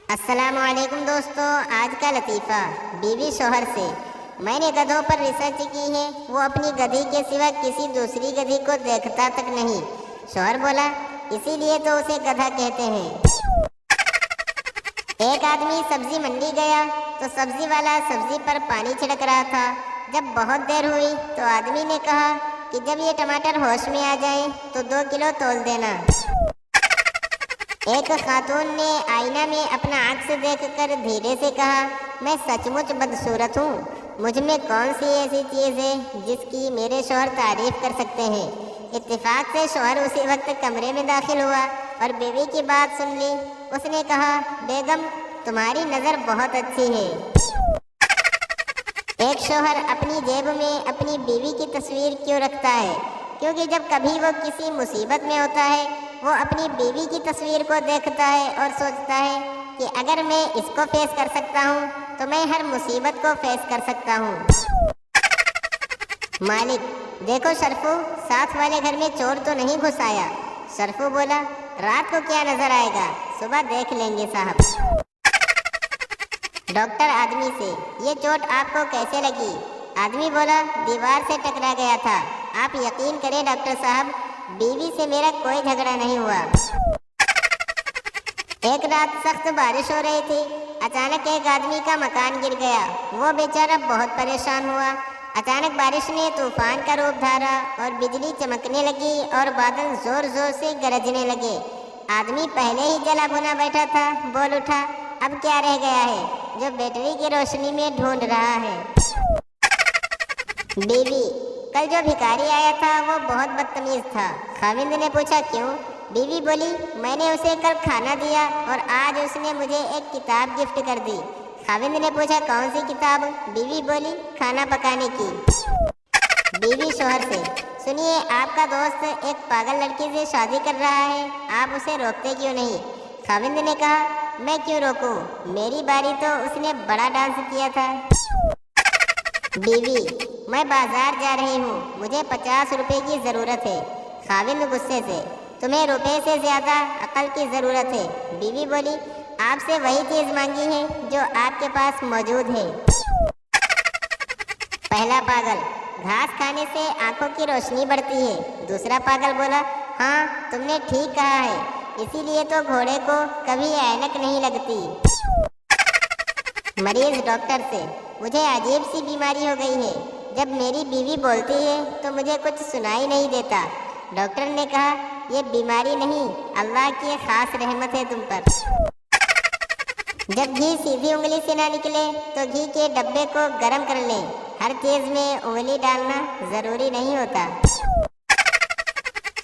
अस्सलाम वालेकुम दोस्तों। आज का लतीफ़ा बीवी शोहर से। मैंने गधों पर रिसर्च की है। वो अपनी गधी के सिवा किसी दूसरी गधी को देखता तक नहीं। शोहर बोला, इसीलिए तो उसे गधा कहते हैं। एक आदमी सब्जी मंडी गया तो सब्जी वाला सब्जी पर पानी छिड़क रहा था। जब बहुत देर हुई तो आदमी ने कहा कि जब ये टमाटर होश में आ जाए तो 2 किलो तोल देना। एक खातून ने आईना में अपना अक्स देखकर धीरे से कहा, मैं सचमुच बदसूरत हूँ। मुझ में कौन सी ऐसी चीज़ है जिसकी मेरे शौहर तारीफ कर सकते हैं। इत्तेफाक से शौहर उसी वक्त कमरे में दाखिल हुआ और बीवी की बात सुन ली। उसने कहा, बेगम तुम्हारी नज़र बहुत अच्छी है। एक शौहर अपनी जेब में अपनी बीवी की तस्वीर क्यों रखता है? क्योंकि जब कभी वो किसी मुसीबत में होता है वो अपनी बीवी की तस्वीर को देखता है और सोचता है कि अगर मैं इसको फेस कर सकता हूँ तो मैं हर मुसीबत को फेस कर सकता हूँ। मालिक, देखो शरफू, साथ वाले घर में चोर तो नहीं घुस आया। शरफू बोला, रात को क्या नजर आएगा, सुबह देख लेंगे साहब। डॉक्टर आदमी से, ये चोट आपको कैसे लगी? आदमी बोला, दीवार से टकरा गया था। आप यकीन करें डॉक्टर साहब, बीवी से मेरा कोई झगड़ा नहीं हुआ। एक रात सख्त बारिश हो रही थी। अचानक एक आदमी का मकान गिर गया। वो बेचारा बहुत परेशान हुआ। अचानक बारिश ने तूफान का रूप धारा और बिजली चमकने लगी और बादल जोर जोर से गरजने लगे। आदमी पहले ही जला भुना बैठा था, बोल उठा, अब क्या रह गया है जो बैटरी की रोशनी में ढूंढ रहा है। बीवी, कल जो भिखारी आया था वो बहुत बदतमीज था। खाविंद ने पूछा, क्यों? बीवी बोली, मैंने उसे कल खाना दिया और आज उसने मुझे एक किताब गिफ्ट कर दी। खाविंद ने पूछा, कौन सी किताब? बीवी बोली, खाना पकाने की। बीवी शौहर से, सुनिए, आपका दोस्त एक पागल लड़की से शादी कर रहा है, आप उसे रोकते क्यों नहीं? खाविंद ने कहा, मैं क्यों रोकूं? मेरी बारी तो उसने बड़ा डांस किया था। बीवी, मैं बाजार जा रही हूँ, मुझे 50 रुपए की ज़रूरत है। खाविंद गुस्से से, तुम्हें रुपए से ज़्यादा अकल की ज़रूरत है। बीवी बोली, आपसे वही चीज़ मांगी है जो आपके पास मौजूद है। पहला पागल, घास खाने से आंखों की रोशनी बढ़ती है। दूसरा पागल बोला, हाँ तुमने ठीक कहा है, इसीलिए तो घोड़े को कभी ऐनक नहीं लगती। मरीज डॉक्टर से, मुझे अजीब सी बीमारी हो गई है। जब मेरी बीवी बोलती है तो मुझे कुछ सुनाई नहीं देता। डॉक्टर ने कहा, ये बीमारी नहीं, अल्लाह की खास रहमत है तुम पर। जब घी सीधी उंगली से ना निकले तो घी के डब्बे को गर्म कर लें। हर चीज में उंगली डालना जरूरी नहीं होता।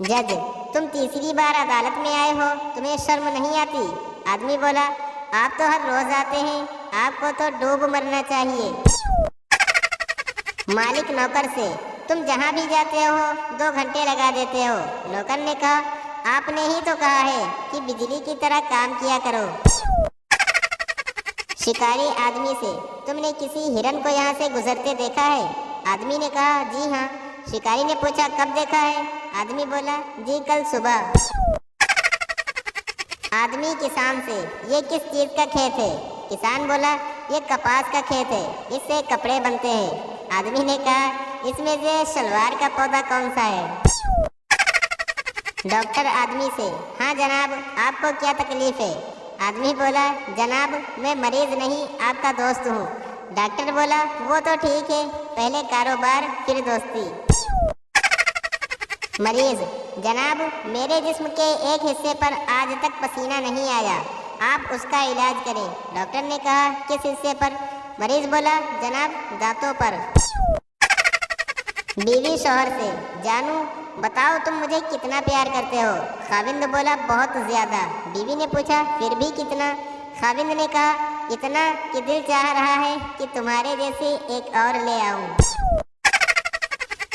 जज, तुम तीसरी बार अदालत में आए हो, तुम्हें शर्म नहीं आती? आदमी बोला, आप तो हर रोज आते हैं, आपको तो डूब मरना चाहिए। मालिक नौकर से, तुम जहाँ भी जाते हो 2 घंटे लगा देते हो। नौकर ने कहा, आपने ही तो कहा है कि बिजली की तरह काम किया करो। शिकारी आदमी से, तुमने किसी हिरन को यहाँ से गुजरते देखा है? आदमी ने कहा, जी हाँ। शिकारी ने पूछा, कब देखा है? आदमी बोला, जी कल सुबह। आदमी किसान से, ये किस चीज़ का खेत है? किसान बोला, ये कपास का खेत है, इससे कपड़े बनते हैं। आदमी ने कहा, इसमें से सलवार का पौधा कौन सा है? डॉक्टर आदमी से, हाँ जनाब, आपको क्या तकलीफ है? आदमी बोला, जनाब मैं मरीज नहीं, आपका दोस्त हूँ। डॉक्टर बोला, वो तो ठीक है, पहले कारोबार फिर दोस्ती। मरीज, जनाब मेरे जिस्म के एक हिस्से पर आज तक पसीना नहीं आया, आप उसका इलाज करें। डॉक्टर ने कहा, किस हिस्से पर? मरीज बोला, जनाब दांतों पर। बीवी शौहर से, जानू बताओ तुम मुझे कितना प्यार करते हो? खाविंद बोला, बहुत ज़्यादा। बीवी ने पूछा, फिर भी कितना? खाविंद ने कहा, इतना कि दिल चाह रहा है कि तुम्हारे जैसी एक और ले आऊं।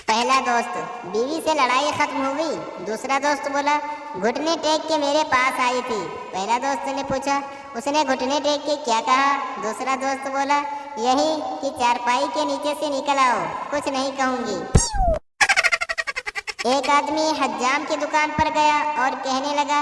पहला दोस्त, बीवी से लड़ाई खत्म हो गई। दूसरा दोस्त बोला, घुटने टेक के मेरे पास आई थी। पहला दोस्त ने पूछा, उसने घुटने टेक के क्या कहा? दूसरा दोस्त बोला, यही कि चारपाई के नीचे से निकल आओ, कुछ नहीं कहूँगी। एक आदमी हज्जाम की दुकान पर गया और कहने लगा,